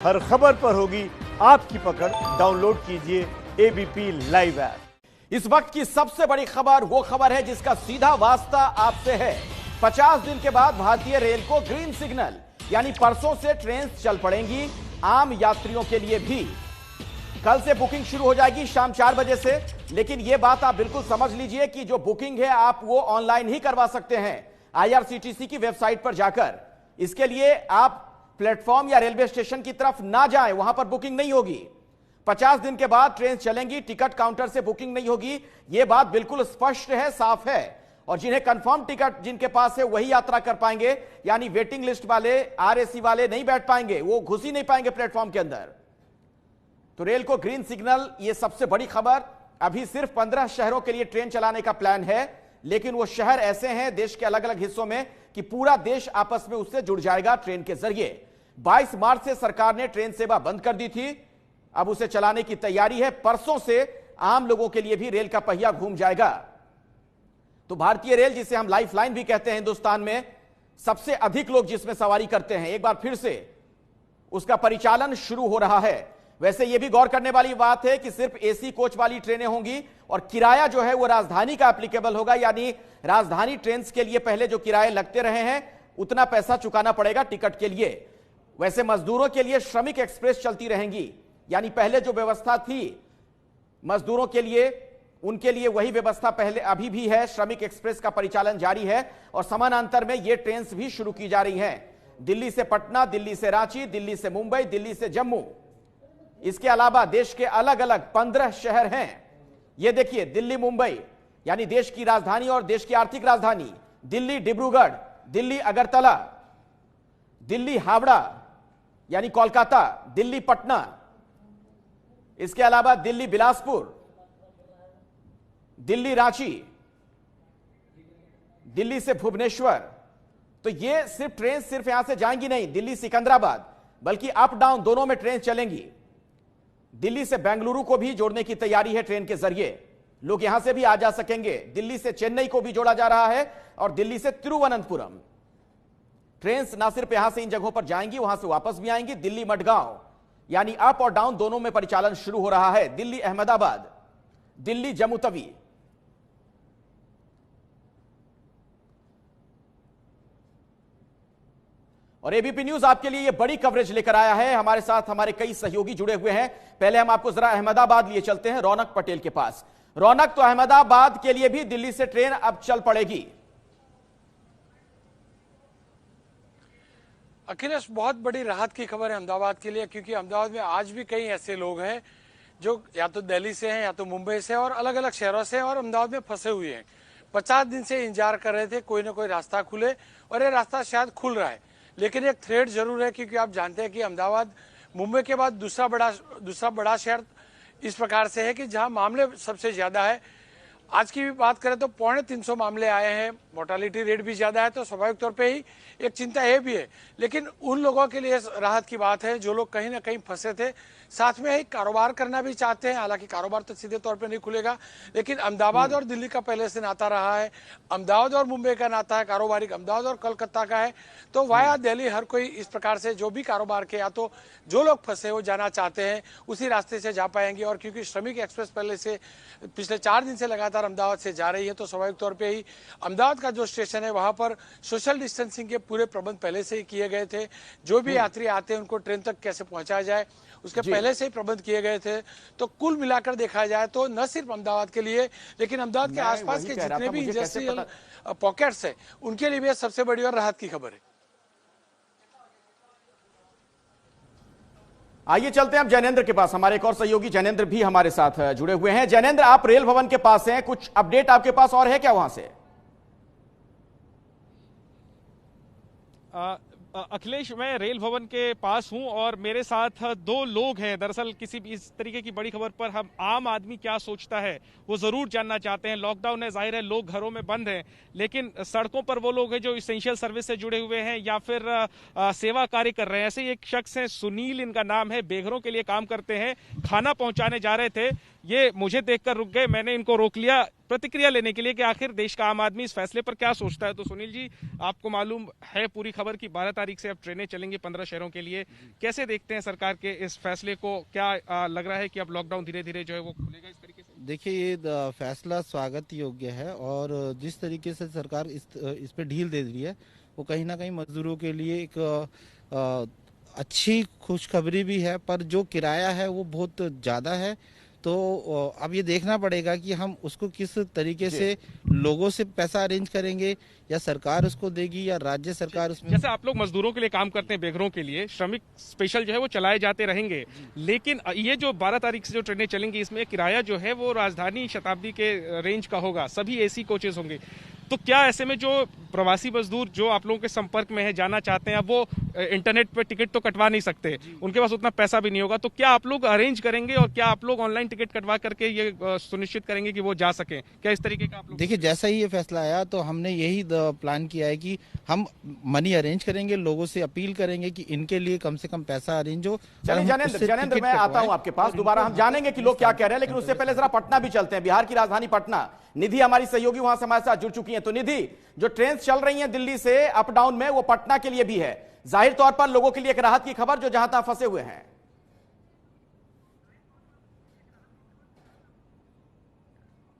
हर खबर पर होगी आपकी पकड़। डाउनलोड कीजिए एबीपी लाइव ऐप। इस वक्त की सबसे बड़ी खबर वो खबर है जिसका सीधा वास्ता आपसे है। 50 दिन के बाद भारतीय रेल को ग्रीन सिग्नल, यानी परसों से ट्रेन चल पड़ेंगी आम यात्रियों के लिए भी। कल से बुकिंग शुरू हो जाएगी शाम 4 बजे से। लेकिन यह बात आप बिल्कुल समझ लीजिए कि जो बुकिंग है आप वो ऑनलाइन ही करवा सकते हैं आईआरसीटीसी की वेबसाइट पर जाकर। इसके लिए आप प्लेटफॉर्म या रेलवे स्टेशन की तरफ ना जाएं, वहां पर बुकिंग नहीं होगी। 50 दिन के बाद ट्रेन चलेंगी, टिकट काउंटर से बुकिंग नहीं होगी। यह बात बिल्कुल स्पष्ट है, साफ है। और जिन्हें कंफर्म टिकट जिनके पास है वही यात्रा कर पाएंगे, यानी वेटिंग लिस्ट वाले, आरएसी वाले नहीं बैठ पाएंगे, वो घुस ही नहीं पाएंगे प्लेटफॉर्म के अंदर। तो रेल को ग्रीन सिग्नल, यह सबसे बड़ी खबर। अभी सिर्फ 15 शहरों के लिए ट्रेन चलाने का प्लान है, लेकिन वो शहर ऐसे हैं देश के अलग अलग हिस्सों में कि पूरा देश आपस में उससे जुड़ जाएगा ट्रेन के जरिए। 22 मार्च से सरकार ने ट्रेन सेवा बंद कर दी थी, अब उसे चलाने की तैयारी है। परसों से आम लोगों के लिए भी रेल का पहिया घूम जाएगा। तो भारतीय रेल, जिसे हम लाइफ लाइन भी कहते हैं हिंदुस्तान में, सबसे अधिक लोग जिसमें सवारी करते हैं, एक बार फिर से उसका परिचालन शुरू हो रहा है। वैसे यह भी गौर करने वाली बात है कि सिर्फ एसी कोच वाली ट्रेनें होंगी और किराया जो है वो राजधानी का एप्लीकेबल होगा, यानी राजधानी ट्रेन के लिए पहले जो किराए लगते रहे हैं उतना पैसा चुकाना पड़ेगा टिकट के लिए। वैसे मजदूरों के लिए श्रमिक एक्सप्रेस चलती रहेंगी, यानी पहले जो व्यवस्था थी मजदूरों के लिए, उनके लिए वही व्यवस्था पहले अभी भी है। श्रमिक एक्सप्रेस का परिचालन जारी है और समानांतर में ये ट्रेन भी शुरू की जा रही हैं। दिल्ली से पटना, दिल्ली से रांची, दिल्ली से मुंबई, दिल्ली से जम्मू। इसके अलावा देश के अलग अलग 15 शहर हैं। ये देखिए, दिल्ली मुंबई यानी देश की राजधानी और देश की आर्थिक राजधानी, दिल्ली डिब्रूगढ़, दिल्ली अगरतला, दिल्ली हावड़ा यानी कोलकाता, दिल्ली पटना, इसके अलावा दिल्ली बिलासपुर, दिल्ली रांची, दिल्ली से भुवनेश्वर। तो ये सिर्फ ट्रेन सिर्फ यहां से जाएंगी नहीं, दिल्ली सिकंदराबाद, बल्कि अप डाउन दोनों में ट्रेन चलेंगी। दिल्ली से बेंगलुरु को भी जोड़ने की तैयारी है ट्रेन के जरिए, लोग यहां से भी आ जा सकेंगे। दिल्ली से चेन्नई को भी जोड़ा जा रहा है और दिल्ली से तिरुवनंतपुरम। ट्रेन ना सिर्फ यहां से इन जगहों पर जाएंगी, वहां से वापस भी आएंगी। दिल्ली मडगांव यानी अप और डाउन दोनों में परिचालन शुरू हो रहा है। दिल्ली अहमदाबाद, दिल्ली जम्मूतवी। और एबीपी न्यूज आपके लिए यह बड़ी कवरेज लेकर आया है। हमारे साथ हमारे कई सहयोगी जुड़े हुए हैं। पहले हम आपको जरा अहमदाबाद लिए चलते हैं, रौनक पटेल के पास। रौनक, तो अहमदाबाद के लिए भी दिल्ली से ट्रेन अब चल पड़ेगी। अखिलेश, बहुत बड़ी राहत की खबर है अहमदाबाद के लिए, क्योंकि अहमदाबाद में आज भी कई ऐसे लोग हैं जो या तो दिल्ली से हैं या तो मुंबई से और अलग अलग शहरों से और अहमदाबाद में फंसे हुए हैं। 50 दिन से इंतजार कर रहे थे कोई ना कोई रास्ता खुले, और ये रास्ता शायद खुल रहा है। लेकिन एक थ्रेड जरूर है, क्योंकि आप जानते हैं कि अहमदाबाद मुंबई के बाद दूसरा बड़ा शहर इस प्रकार से है कि जहां मामले सबसे ज्यादा है। आज की भी बात करें तो 350 मामले आए हैं, मोर्टालिटी रेट भी ज्यादा है, तो स्वाभाविक तौर पे ही एक चिंता ये भी है। लेकिन उन लोगों के लिए राहत की बात है जो लोग कहीं ना कहीं फंसे थे, साथ में ही कारोबार करना भी चाहते हैं। हालांकि कारोबार तो सीधे तौर पे नहीं खुलेगा, लेकिन अहमदाबाद और दिल्ली का पहले से नाता रहा है, अहमदाबाद और मुंबई का नाता है कारोबारिक, अहमदाबाद और कोलकाता का है। तो वाया दिल्ली हर कोई इस प्रकार से जो भी कारोबार के या तो जो लोग फंसे हो जाना चाहते हैं उसी रास्ते से जा पाएंगे। और क्योंकि श्रमिक एक्सप्रेस पहले से पिछले 4 दिन से लगातार अहमदाबाद से जा रही है, तो स्वाभाविक तौर पर ही अहमदाबाद का जो स्टेशन है वहां पर सोशल डिस्टेंसिंग के पूरे प्रबंध पहले से ही किए गए थे। जो भी यात्री आते हैं उनको ट्रेन तक कैसे पहुंचाया जाए उसके पहले से ही प्रबंध किए गए थे। तो कुल मिलाकर देखा जाए तो न सिर्फ अहमदाबाद के लिए, लेकिन अहमदाबाद के आसपास के जितने भी इंडस्ट्रियल पॉकेट्स है उनके लिए भी सबसे बड़ी और राहत की खबर है। आइए चलते हैं अब जैनेंद्र के पास। हमारे एक और सहयोगी जैनेंद्र भी हमारे साथ जुड़े हुए हैं। जैनेंद्र, आप रेल भवन के पास हैं, कुछ अपडेट आपके पास और है क्या वहां से? अखिलेश, मैं रेल भवन के पास हूं और मेरे साथ 2 लोग हैं। दरअसल किसी भी इस तरीके की बड़ी खबर पर हम आम आदमी क्या सोचता है वो जरूर जानना चाहते हैं। लॉकडाउन है, जाहिर है लोग घरों में बंद हैं, लेकिन सड़कों पर वो लोग हैं जो इसेंशियल सर्विस से जुड़े हुए हैं या फिर सेवा कार्य कर रहे हैं। ऐसे एक शख्स हैं, सुनील इनका नाम है, बेघरों के लिए काम करते हैं, खाना पहुंचाने जा रहे थे। ये मुझे देखकर रुक गए, मैंने इनको रोक लिया। प्रतिक्रिया लेने के लिए कि आखिर देश का आम आदमी इस फैसले पर क्या सोचता है। तो सुनील जी, आपको मालूम है पूरी खबर की 12 तारीख से अब ट्रेनें चलेंगी 15 शहरों के लिए, कैसे देखते हैं सरकार के इस फैसले को? क्या लग रहा है कि अब लॉकडाउन धीरे धीरे जो है वो खुलेगा इस तरीके से? देखिए, ये फैसला स्वागत योग्य है और जिस तरीके से सरकार इस पे ढील दे रही है वो कहीं ना कहीं मजदूरों के लिए एक अच्छी खुशखबरी भी है, पर जो किराया है वो बहुत ज़्यादा है। तो अब ये देखना पड़ेगा कि हम उसको किस तरीके से लोगों से पैसा अरेंज करेंगे, या सरकार उसको देगी या राज्य सरकार उसमें। जैसे आप लोग मजदूरों के लिए काम करते हैं, बेघरों के लिए श्रमिक स्पेशल जो है वो चलाए जाते रहेंगे, लेकिन ये जो 12 तारीख से जो ट्रेनें चलेंगी इसमें किराया जो है वो राजधानी शताब्दी के रेंज का होगा, सभी एसी कोचेस होंगे। तो क्या ऐसे में जो प्रवासी मजदूर जो आप लोगों के संपर्क में है, जाना चाहते हैं, अब वो इंटरनेट पर टिकट तो कटवा नहीं सकते, उनके पास उतना पैसा भी नहीं होगा, तो क्या आप लोग अरेंज करेंगे और क्या आप लोग ऑनलाइन टिकट कटवा करके ये सुनिश्चित करेंगे कि वो जा सकें? क्या इस तरीके का आप लोग? देखिए, जैसा ही ये फैसला आया तो हमने यही प्लान किया है कि हम मनी अरेंज करेंगे, लोगों से अपील करेंगे कि इनके लिए कम से कम पैसा अरेंज हो। चलिए ज्ञानेंद्र, मैं आता हूं आपके पास दोबारा, हम जानेंगे कि लोग क्या कह रहे हैं, लेकिन उससे पहले जरा पटना भी चलते हैं, बिहार की राजधानी पटना। निधि हमारी सहयोगी वहां से हमारे साथ जुड़ चुकी हैं। तो निधि, जो ट्रेन चल रही हैं दिल्ली से अप डाउन में, वो पटना के लिए भी है, जाहिर तौर पर लोगों के लिए एक राहत की खबर जो जहां तहां फंसे हुए हैं।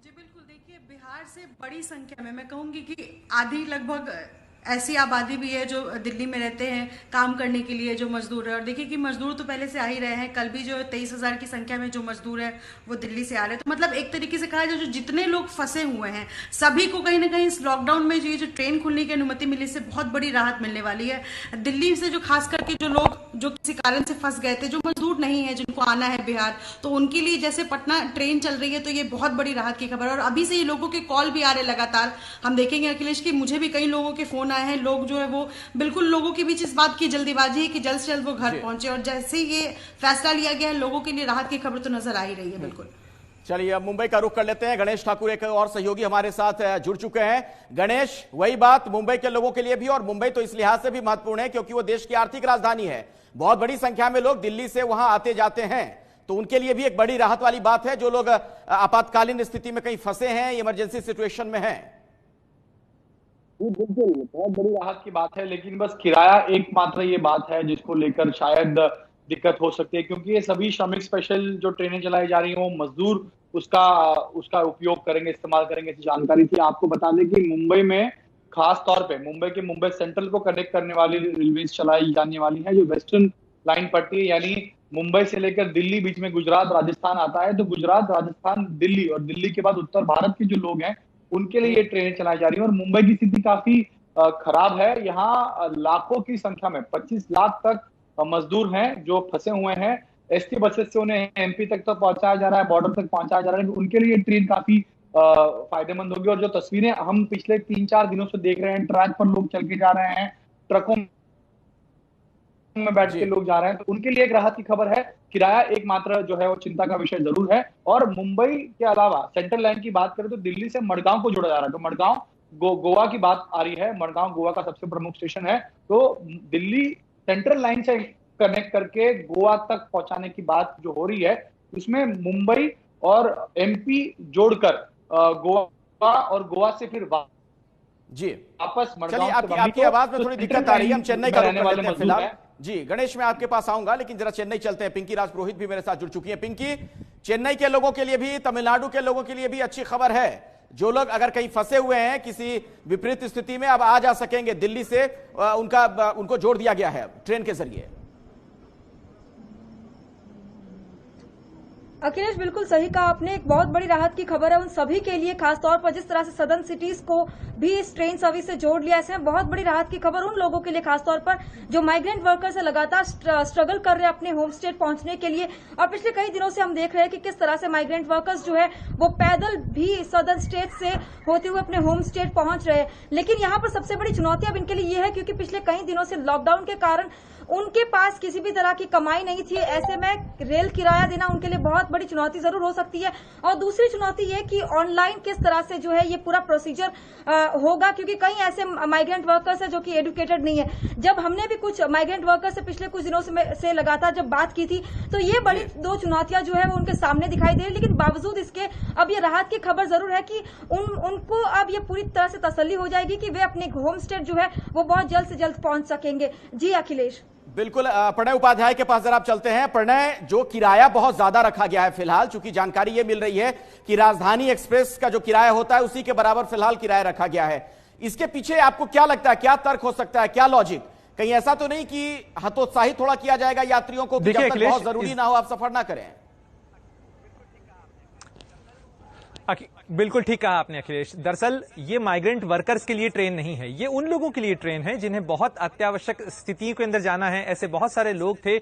जी बिल्कुल, देखिए बिहार से बड़ी संख्या में, मैं कहूंगी कि आधी लगभग ऐसी आबादी भी है जो दिल्ली में रहते हैं काम करने के लिए, जो मजदूर है। और देखिए कि मजदूर तो पहले से आ ही रहे हैं, कल भी जो 23,000 की संख्या में जो मजदूर है वो दिल्ली से आ रहे हैं। तो मतलब एक तरीके से कहा जाए, जो जितने लोग फंसे हुए हैं सभी को कहीं ना कहीं इस लॉकडाउन में ये जो ट्रेन खुलने की अनुमति मिली से बहुत बड़ी राहत मिलने वाली है। दिल्ली से जो खास करके जो लोग जो किसी कारण से फंस गए थे, जो मजदूर नहीं है, जिनको आना है बिहार, तो उनके लिए जैसे पटना ट्रेन चल रही है तो ये बहुत बड़ी राहत की खबर है। और अभी से ये लोगों के कॉल भी आ रहे लगातार, हम देखेंगे अखिलेश की, मुझे भी कई लोगों के फोन आए हैं, लोग जो है वो बिल्कुल लोगों के बीच इस बात की जल्दीबाजी है कि जल्द से जल्द वो घर पहुंचे, और जैसे ये फैसला लिया गया है लोगों के लिए राहत की खबर तो नजर आ ही रही है। बिल्कुल, चलिए अब मुंबई का रुख कर लेते हैं। गणेश ठाकुर एक और सहयोगी हमारे साथ जुड़ चुके हैं। गणेश, वही बात मुंबई के लोगों के लिए भी, और मुंबई तो इस लिहाज से भी महत्वपूर्ण है क्योंकि वो देश की आर्थिक राजधानी है, बहुत बड़ी संख्या में लोग दिल्ली से वहां आते जाते हैं, तो उनके लिए भी एक बड़ी राहत वाली बात है जो लोग आपातकालीन स्थिति में कहीं फंसे हैं, इमरजेंसी सिचुएशन में हैं। बिल्कुल, बहुत बड़ी राहत की बात है, लेकिन बस किराया एकमात्र ये बात है जिसको लेकर शायद दिक्कत हो सकती है, क्योंकि ये सभी श्रमिक स्पेशल जो ट्रेनें चलाई जा रही हैं वो मजदूर उसका उपयोग करेंगे, इस्तेमाल करेंगे, ऐसी जानकारी थी। आपको बता दें कि मुंबई में खास तौर पे मुंबई सेंट्रल को कनेक्ट करने वाली रेलवे चलाई जाने वाली है, जो वेस्टर्न लाइन पट्टी है, यानी मुंबई से लेकर दिल्ली बीच में गुजरात राजस्थान आता है। तो गुजरात, राजस्थान, दिल्ली और दिल्ली के बाद उत्तर भारत के जो लोग हैं उनके लिए ये ट्रेनें चलाई जा रही है। और मुंबई की स्थिति काफी खराब है, यहाँ लाखों की संख्या में 25 लाख तक मजदूर हैं जो फंसे हुए हैं। एसटी बसेस से उन्हें एमपी तक तो पहुंचाया जा रहा है, बॉर्डर तक पहुंचाया जा रहा है, उनके लिए ट्रेन काफी फायदेमंद होगी। और जो तस्वीरें हम पिछले 3-4 दिनों से देख रहे हैं, ट्रैक पर लोग चल के जा रहे हैं, ट्रकों में बैठ के लोग जा रहे हैं, तो उनके लिए एक राहत की खबर है। किराया एकमात्र जो है वो चिंता का विषय जरूर है। और मुंबई के अलावा सेंट्रल लाइन की बात करें तो दिल्ली से मडगांव को जोड़ा जा रहा है, तो मडगांव गोवा की बात आ रही है, मडगांव गोवा का सबसे प्रमुख स्टेशन है, तो दिल्ली सेंट्रल लाइन से कनेक्ट करके गोवा तक पहुंचाने की बात जो हो रही है, उसमें मुंबई और एमपी जोड़कर गोवा और गोवा से फिर जी वापस चलिए आपकी आवाज में थोड़ी दिक्कत आ रही है, हम चेन्नई का रुख कर लेते हैं फिलहाल। जी गणेश, मैं आपके पास आऊंगा, लेकिन जरा चेन्नई चलते हैं। पिंकी राज पुरोहित भी मेरे साथ जुड़ चुकी है। पिंकी, चेन्नई के लोगों के लिए भी, तमिलनाडु के लोगों के लिए भी अच्छी खबर है, जो लोग अगर कहीं फंसे हुए हैं किसी विपरीत स्थिति में, अब आ जा सकेंगे दिल्ली से, उनको जोड़ दिया गया है ट्रेन के जरिए। अखिलेश, बिल्कुल सही कहा आपने, एक बहुत बड़ी राहत की खबर है उन सभी के लिए, खासतौर पर जिस तरह से सदर्न सिटीज को भी इस ट्रेन सर्विस से जोड़ लिया, ऐसे में बहुत बड़ी राहत की खबर उन लोगों के लिए, खासतौर पर जो माइग्रेंट वर्कर्स है, लगातार स्ट्रगल कर रहे हैं अपने होम स्टेट पहुंचने के लिए। और पिछले कई दिनों से हम देख रहे हैं कि किस तरह से माइग्रेंट वर्कर्स जो है वो पैदल भी सदर्न स्टेट से होते हुए अपने होम स्टेट पहुंच रहे हैं। लेकिन यहाँ पर सबसे बड़ी चुनौती अब इनके लिए ये है, क्योंकि पिछले कई दिनों से लॉकडाउन के कारण उनके पास किसी भी तरह की कमाई नहीं थी, ऐसे में रेल किराया देना उनके लिए बहुत बहुत बड़ी चुनौती जरूर हो सकती है। और दूसरी चुनौती ये कि ऑनलाइन किस तरह से जो है ये पूरा प्रोसीजर होगा, क्योंकि कई ऐसे माइग्रेंट वर्कर्स है जो कि एडुकेटेड नहीं है। जब हमने भी कुछ माइग्रेंट वर्कर्स से पिछले कुछ दिनों से लगातार जब बात की थी तो ये बड़ी दो चुनौतियां जो है वो उनके सामने दिखाई दे रही, लेकिन बावजूद इसके अब ये राहत की खबर जरूर है कि उनको अब ये पूरी तरह से तसल्ली हो जाएगी कि वे अपने होम स्टेट जो है वो बहुत जल्द से जल्द पहुंच सकेंगे। जी अखिलेश। बिल्कुल, प्रणय उपाध्याय के पास जरा आप चलते हैं। प्रणय, जो किराया बहुत ज्यादा रखा गया है फिलहाल, चूंकि जानकारी यह मिल रही है कि राजधानी एक्सप्रेस का जो किराया होता है उसी के बराबर फिलहाल किराया रखा गया है, इसके पीछे आपको क्या लगता है, क्या तर्क हो सकता है, क्या लॉजिक? कहीं ऐसा तो नहीं कि हतोत्साहित थोड़ा किया जाएगा यात्रियों को, जब तक बहुत जरूरी ना हो आप सफर ना करें? बिल्कुल ठीक कहा आपने अखिलेश। दरअसल ये माइग्रेंट वर्कर्स के लिए ट्रेन नहीं है, ये उन लोगों के लिए ट्रेन है जिन्हें बहुत अत्यावश्यक स्थितियों के अंदर जाना है। ऐसे बहुत सारे लोग थे,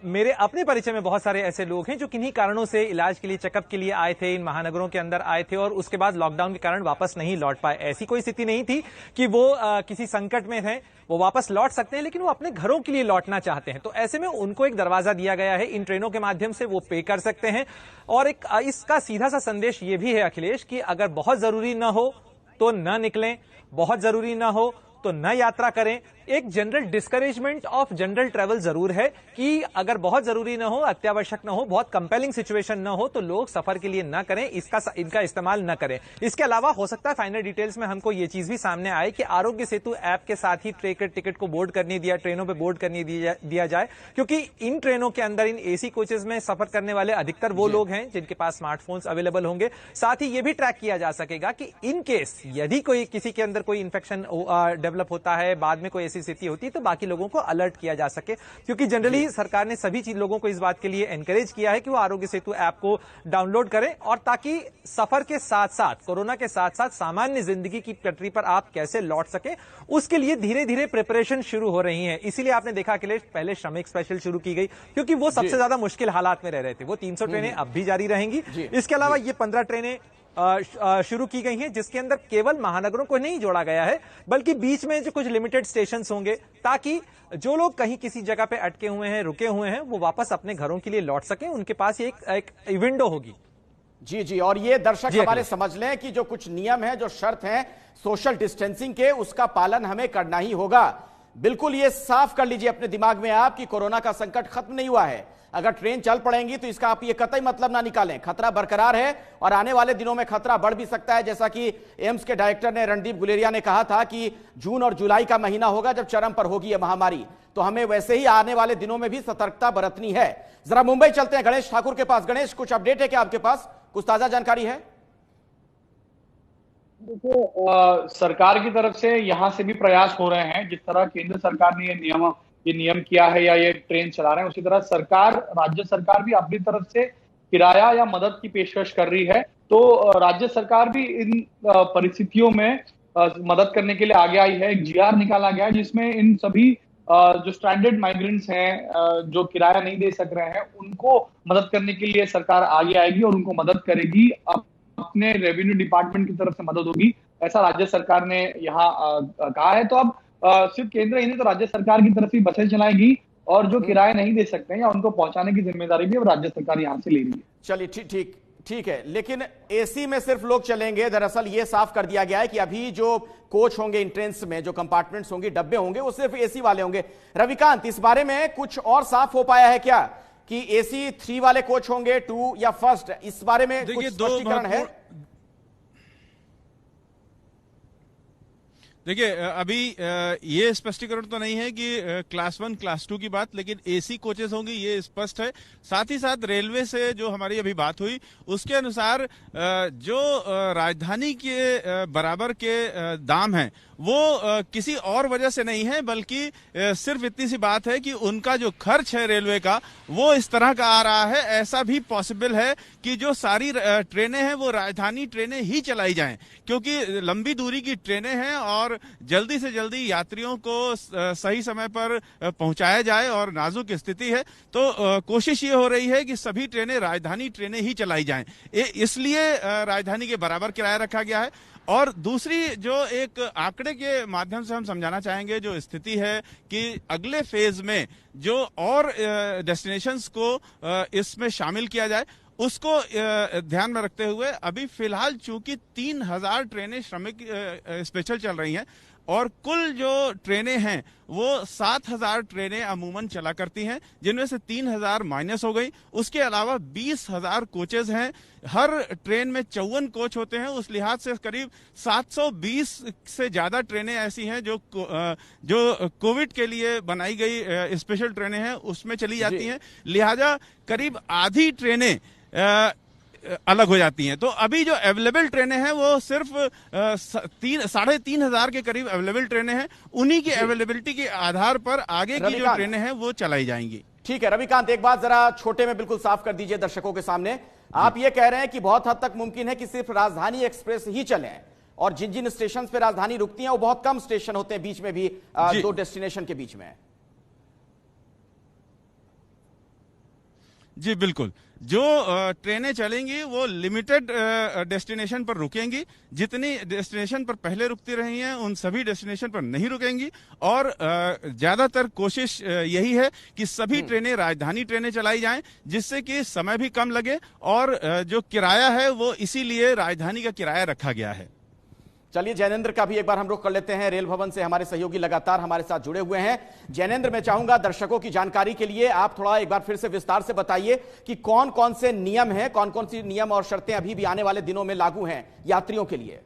मेरे अपने परिचय में बहुत सारे ऐसे लोग हैं जो किन्हीं कारणों से इलाज के लिए, चेकअप के लिए आए थे, इन महानगरों के अंदर आए थे और उसके बाद लॉकडाउन के कारण वापस नहीं लौट पाए। ऐसी कोई स्थिति नहीं थी कि वो किसी संकट में थे, वो वापस लौट सकते हैं, लेकिन वो अपने घरों के लिए लौटना चाहते हैं। तो ऐसे में उनको एक दरवाजा दिया गया है, इन ट्रेनों के माध्यम से वो पे कर सकते हैं। और एक इसका सीधा सा संदेश ये भी है अखिलेश कि अगर बहुत जरूरी ना हो तो न निकलें, बहुत जरूरी ना हो तो न यात्रा करें। एक general discouragement of general travel जरूर है कि अगर बहुत जरूरी ना हो, अत्यावश्यक ना हो, बहुत कंपेलिंग सिचुएशन ना हो तो लोग सफर के लिए ना करें, इनका इस्तेमाल ना करें। इसके अलावा हो सकता है फाइनल डिटेल्स में हमको ये चीज भी सामने आए कि आरोग्य सेतु ऐप के साथ ही टिकट को बोर्ड करने दिया, ट्रेनों पे बोर्ड करने दिया जाए, क्योंकि इन ट्रेनों के अंदर, इन एसी कोचेस में सफर करने वाले अधिकतर वो लोग हैं जिनके पास स्मार्टफोन्स अवेलेबल होंगे। साथ ही ये भी ट्रैक किया जा सकेगा कि इन केस यदि कोई किसी के अंदर कोई इंफेक्शन डेवलप होता है, बाद में कोई ऐसी स्थिति होती है तो बाकी लोगों को अलर्ट किया जा सके। क्योंकि जनरली सरकार ने सभी लोगों को इस बात के लिए एनकरेज किया है कि वो आरोग्य सेतु ऐप को डाउनलोड करें, और ताकि सफर के साथ साथ, कोरोना के साथ साथ सामान्य जिंदगी की पटरी पर आप कैसे लौट सके, उसके लिए धीरे धीरे प्रिपरेशन शुरू हो रही है। इसीलिए आपने देखा अखिलेश, पहले श्रमिक स्पेशल शुरू की गई क्योंकि वो सबसे ज्यादा मुश्किल हालात में रह रहे थे। वो 300 ट्रेनें अब भी जारी रहेंगी। इसके अलावा ये 15 ट्रेनें शुरू की गई हैं जिसके अंदर केवल महानगरों को नहीं जोड़ा गया है, बल्कि बीच में जो कुछ लिमिटेड स्टेशंस होंगे, ताकि जो लोग कहीं किसी जगह पे अटके हुए हैं, रुके हुए हैं, वो वापस अपने घरों के लिए लौट सकें। उनके पास एक विंडो होगी। जी, और ये दर्शक हमारे समझ लें कि जो कुछ नियम है, जो शर्त है सोशल डिस्टेंसिंग के, उसका पालन हमें करना ही होगा। बिल्कुल ये साफ कर लीजिए अपने दिमाग में आप कि कोरोना का संकट खत्म नहीं हुआ है। अगर ट्रेन चल पड़ेंगी तो इसका आप ये कतई मतलब ना निकालें, खतरा बरकरार है और आने वाले दिनों में खतरा बढ़ भी सकता है। जैसा कि एम्स के डायरेक्टर ने, रणदीप गुलेरिया ने कहा था कि जून और जुलाई का महीना होगा जब चरम पर होगी यह महामारी, तो हमें वैसे ही आने वाले दिनों में भी सतर्कता बरतनी है। जरा मुंबई चलते हैं गणेश ठाकुर के पास। गणेश, कुछ अपडेट है क्या आपके पास, कुछ ताजा जानकारी है? देखो, सरकार की तरफ से यहाँ से भी प्रयास हो रहे हैं। जिस तरह केंद्र सरकार ने ये नियम किया है या ये ट्रेन चला रहे हैं, उसी तरह राज्य सरकार भी अपनी तरफ से किराया या मदद की पेशकश कर रही है। तो राज्य सरकार भी इन परिस्थितियों में मदद करने के लिए आगे आई है। एक GR निकाला गया है जिसमें इन सभी जो स्ट्रैंडेड माइग्रेंट्स हैं, जो किराया नहीं दे सक रहे हैं, उनको मदद करने के लिए सरकार आगे आएगी और उनको मदद करेगी। अपने रेवेन्यू डिपार्टमेंट की तरफ से मदद होगी, ऐसा राज्य सरकार ने यहाँ कहा है। तो अब सिर्फ केंद्र ही नहीं, तो राज्य सरकार की तरफ से बसें चलाएगी और जो किराया नहीं दे सकते हैं या उनको पहुंचाने की जिम्मेदारी भी अब राज्य सरकार यहाँ से ले रही है। चलिए ठीक है, लेकिन एसी में सिर्फ लोग चलेंगे। दरअसल ये साफ कर दिया गया है कि अभी जो कोच होंगे, इन ट्रेन्स में जो कंपार्टमेंट्स होंगे, डब्बे होंगे, वो सिर्फ एसी वाले होंगे। रविकांत, इस बारे में कुछ और साफ हो पाया है क्या कि एसी 3 वाले कोच होंगे, 2 या फर्स्ट? इस बारे में कुछ स्पष्टीकरण है? देखिए, अभी ये स्पष्टीकरण तो नहीं है कि क्लास 1 क्लास 2 की बात, लेकिन एसी कोचेस होंगी ये स्पष्ट है। साथ ही साथ रेलवे से जो हमारी अभी बात हुई उसके अनुसार जो राजधानी के बराबर के दाम हैं वो किसी और वजह से नहीं है, बल्कि सिर्फ इतनी सी बात है कि उनका जो खर्च है रेलवे का वो इस तरह का आ रहा है। ऐसा भी पॉसिबल है कि जो सारी ट्रेनें हैं वो राजधानी ट्रेनें ही चलाई जाएं, क्योंकि लंबी दूरी की ट्रेनें हैं और जल्दी से जल्दी यात्रियों को सही समय पर पहुंचाया जाए और नाजुक स्थिति है। तो कोशिश ये हो रही है कि सभी ट्रेनें राजधानी ट्रेनें ही चलाई जाएं, इसलिए राजधानी के बराबर किराया रखा गया है। और दूसरी जो एक आंकड़े के माध्यम से हम समझाना चाहेंगे जो स्थिति है कि अगले फेज में जो और डेस्टिनेशंस को इसमें शामिल किया जाए, उसको ध्यान में रखते हुए अभी फिलहाल चूंकि 3000 ट्रेनें श्रमिक स्पेशल चल रही हैं और कुल जो ट्रेनें हैं वो 7000 ट्रेनें अमूमन चला करती हैं, जिनमें से 3000 माइनस हो गई। उसके अलावा 20000 कोचेज हैं, हर ट्रेन में 54 कोच होते हैं। उस लिहाज से करीब 720 से ज्यादा ट्रेनें ऐसी हैं जो कोविड के लिए बनाई गई स्पेशल ट्रेनें हैं उसमें चली जाती हैं। लिहाजा करीब आधी ट्रेनें अलग हो जाती हैं। तो अभी जो अवेलेबल ट्रेनें हैं वो सिर्फ 3500 के करीब अवेलेबल ट्रेनें हैं। उन्हीं की अवेलेबिलिटी के आधार पर आगे की जो ट्रेनें हैं वो चलाई जाएंगी। ठीक है रविकांत, एक बात जरा छोटे में बिल्कुल साफ कर दीजिए दर्शकों के सामने। आप ये कह रहे हैं कि बहुत हद तक मुमकिन है कि सिर्फ राजधानी एक्सप्रेस ही चले और जिन जिन स्टेशन पे राजधानी रुकती है वो बहुत कम स्टेशन होते हैं बीच में भी, दो डेस्टिनेशन के बीच में। जी बिल्कुल, जो ट्रेनें चलेंगी वो लिमिटेड डेस्टिनेशन पर रुकेंगी। जितनी डेस्टिनेशन पर पहले रुकती रही हैं उन सभी डेस्टिनेशन पर नहीं रुकेंगी और ज्यादातर कोशिश यही है कि सभी ट्रेनें राजधानी ट्रेनें चलाई जाएं, जिससे कि समय भी कम लगे और जो किराया है वो इसीलिए राजधानी का किराया रखा गया है। चलिए जैनेंद्र का भी एक बार हम रुख कर लेते हैं। रेल भवन से हमारे सहयोगी लगातार हमारे साथ जुड़े हुए हैं। जैनेंद्र, मैं चाहूंगा दर्शकों की जानकारी के लिए आप थोड़ा एक बार फिर से विस्तार से बताइए कि कौन कौन से नियम हैं, कौन कौन सी नियम और शर्तें अभी भी आने वाले दिनों में लागू हैं यात्रियों के लिए।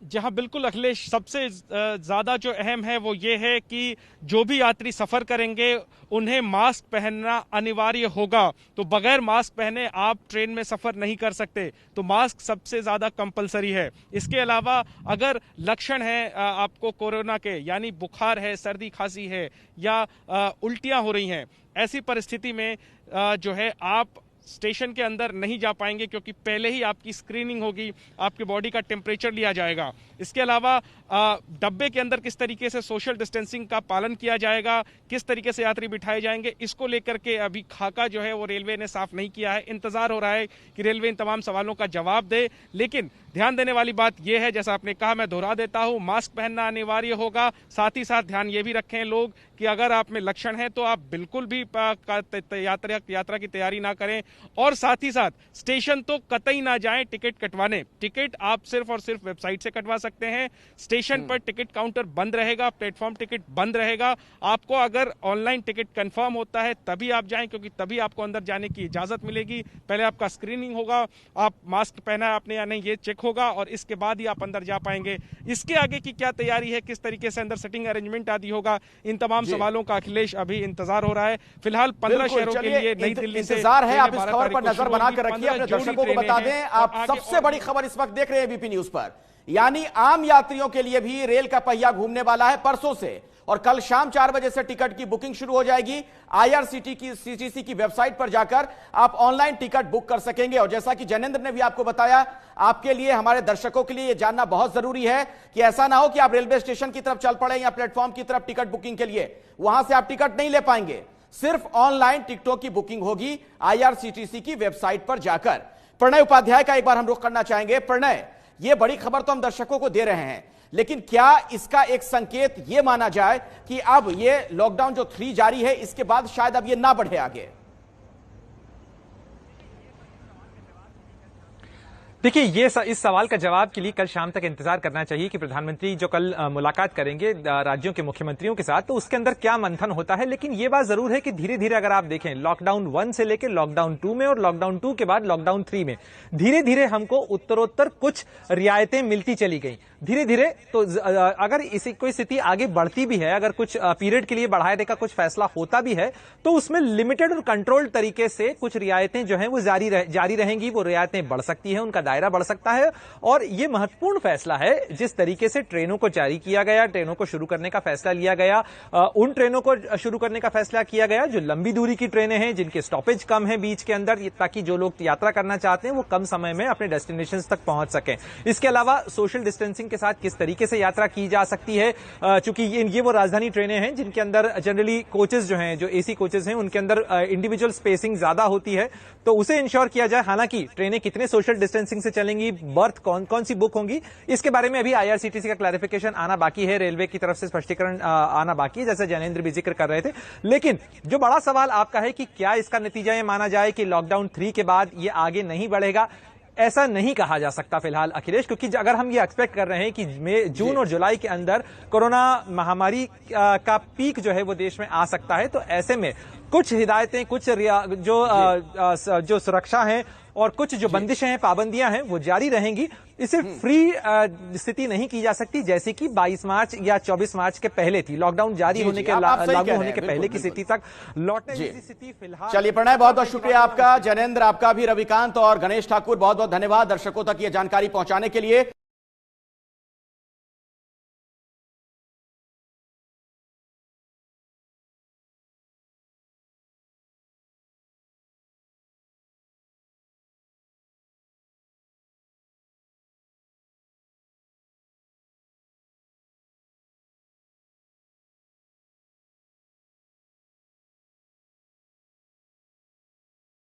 जहां बिल्कुल अखिलेश, सबसे ज्यादा जो अहम है वो ये है कि जो भी यात्री सफर करेंगे उन्हें मास्क पहनना अनिवार्य होगा। तो बगैर मास्क पहने आप ट्रेन में सफर नहीं कर सकते, तो मास्क सबसे ज्यादा कंपलसरी है। इसके अलावा अगर लक्षण है आपको कोरोना के, यानी बुखार है, सर्दी खांसी है या उल्टियां हो रही हैं, ऐसी परिस्थिति में जो है आप स्टेशन के अंदर नहीं जा पाएंगे, क्योंकि पहले ही आपकी स्क्रीनिंग होगी, आपके बॉडी का टेम्परेचर लिया जाएगा। इसके अलावा डब्बे के अंदर किस तरीके से सोशल डिस्टेंसिंग का पालन किया जाएगा, किस तरीके से यात्री बिठाए जाएंगे, इसको लेकर के अभी खाका जो है वो रेलवे ने साफ नहीं किया है। इंतजार हो रहा है कि रेलवे इन तमाम सवालों का जवाब दे। लेकिन ध्यान देने वाली बात यह है, जैसा आपने कहा, मैं दोहरा देता हूं, मास्क पहनना अनिवार्य होगा। साथ ही साथ ध्यान ये भी रखें लोग कि अगर आप में लक्षण है तो आप बिल्कुल भी यात्रा की तैयारी ना करें। और साथ ही साथ स्टेशन तो कतई ना जाएं टिकट कटवाने। टिकट आप सिर्फ और सिर्फ वेबसाइट से कटवा सकते हैं। स्टेशन पर टिकट काउंटर बंद रहेगा, प्लेटफॉर्म टिकट बंद रहेगा। आपको अगर ऑनलाइन टिकट कंफर्म होता है तभी आप जाएं, क्योंकि तभी आपको अंदर जाने की इजाजत मिलेगी। पहले आपका स्क्रीनिंग होगा, आप मास्क पहना है आपने या नहीं ये चेक होगा और इसके बाद ही आप अंदर जा पाएंगे। इसके आगे की क्या तैयारी है, किस तरीके से अंदर सेटिंग अरेंजमेंट आदि होगा, इन तमाम सवालों का अखिलेश अभी इंतजार हो रहा है। फिलहाल 15 शहरों के लिए नई दिल्ली से इंतजार है। आप इस खबर पर नजर बनाकर रखिए, अपने दर्शकों को बता दें, आप सबसे बड़ी खबर इस वक्त देख रहे हैं एबीपी न्यूज पर, यानी आम यात्रियों के लिए भी रेल का पहिया घूमने वाला है परसों से। और कल शाम 4 बजे से टिकट की बुकिंग शुरू हो जाएगी। IRCTC की वेबसाइट पर जाकर आप ऑनलाइन टिकट बुक कर सकेंगे। और जैसा कि जैनेंद्र ने भी आपको बताया, आपके लिए, हमारे दर्शकों के लिए यह जानना बहुत जरूरी है कि ऐसा ना हो कि आप रेलवे स्टेशन की तरफ चल पड़े या प्लेटफॉर्म की तरफ टिकट बुकिंग के लिए, वहां से आप टिकट नहीं ले पाएंगे। सिर्फ ऑनलाइन टिकटों की बुकिंग होगी IRCTC की वेबसाइट पर जाकर। प्रणय उपाध्याय का एक बार हम रुख करना चाहेंगे। प्रणय, यह बड़ी खबर तो हम दर्शकों को दे रहे हैं, लेकिन क्या इसका एक संकेत यह माना जाए कि अब यह लॉकडाउन जो 3 जारी है इसके बाद शायद अब यह ना बढ़े आगे? देखिए, ये इस सवाल का जवाब के लिए कल शाम तक इंतजार करना चाहिए कि प्रधानमंत्री जो कल मुलाकात करेंगे राज्यों के मुख्यमंत्रियों के साथ, तो उसके अंदर क्या मंथन होता है। लेकिन ये बात जरूर है कि धीरे धीरे अगर आप देखें, लॉकडाउन 1 से लेकर लॉकडाउन 2 में और लॉकडाउन 2 के बाद लॉकडाउन 3 में धीरे धीरे हमको उत्तरोत्तर कुछ रियायतें मिलती चली गई धीरे धीरे। तो अगर इसी कोई स्थिति आगे बढ़ती भी है, अगर कुछ पीरियड के लिए बढ़ाने का कुछ फैसला होता भी है, तो उसमें लिमिटेड और कंट्रोल्ड तरीके से कुछ रियायतें जो हैं वो जारी रहेंगी। वो रियायतें बढ़ सकती हैं, उनका दायरा बढ़ सकता है। और ये महत्वपूर्ण फैसला है जिस तरीके से ट्रेनों को जारी किया गया, ट्रेनों को शुरू करने का फैसला लिया गया। उन ट्रेनों को शुरू करने का फैसला किया गया जो लंबी दूरी की ट्रेनें हैं, जिनके स्टॉपेज कम है बीच के अंदर, ताकि जो लोग यात्रा करना चाहते हैं वो कम समय में अपने डेस्टिनेशन तक पहुंच सकें। इसके अलावा सोशल डिस्टेंसिंग ट्रेन के साथ किस तरीके से यात्रा की जा सकती है, चूंकि ये वो राजधानी ट्रेनें हैं जिनके अंदर जनरली कोचेस जो हैं, जो एसी कोचेस हैं, उनके अंदर इंडिविजुअल स्पेसिंग ज्यादा होती है, तो उसे इंश्योर किया जाए। हालांकि ट्रेनें कितने सोशल डिस्टेंसिंग से चलेंगी, बर्थ कौन कौन सी बुक होंगी, इसके बारे में अभी आईआरसीटीसी का क्लैरिफिकेशन आना बाकी है, रेलवे की तरफ से स्पष्टीकरण आना बाकी है, जैसे जैनेंद्र भी जिक्र कर रहे थे। लेकिन जो बड़ा सवाल आपका है कि क्या इसका नतीजा ये माना जाए कि लॉकडाउन 3 के बाद ये आगे नहीं बढ़ेगा, ऐसा नहीं कहा जा सकता फिलहाल अखिलेश, क्योंकि अगर हम ये एक्सपेक्ट कर रहे हैं कि मई, जून और जुलाई के अंदर कोरोना महामारी का पीक जो है वो देश में आ सकता है, तो ऐसे में कुछ हिदायतें, कुछ जो सुरक्षा है और कुछ जो बंदिशें हैं, पाबंदियां हैं, वो जारी रहेंगी। इसे फ्री स्थिति नहीं की जा सकती जैसे कि 22 मार्च या 24 मार्च के पहले थी। लॉकडाउन जारी होने के लागू होने के पहले की स्थिति तक लौटने की स्थिति फिलहाल। चलिए प्रणय, बहुत बहुत शुक्रिया आपका, जैनेंद्र आपका भी, रविकांत और गणेश ठाकुर बहुत बहुत धन्यवाद दर्शकों तक ये जानकारी पहुंचाने के लिए।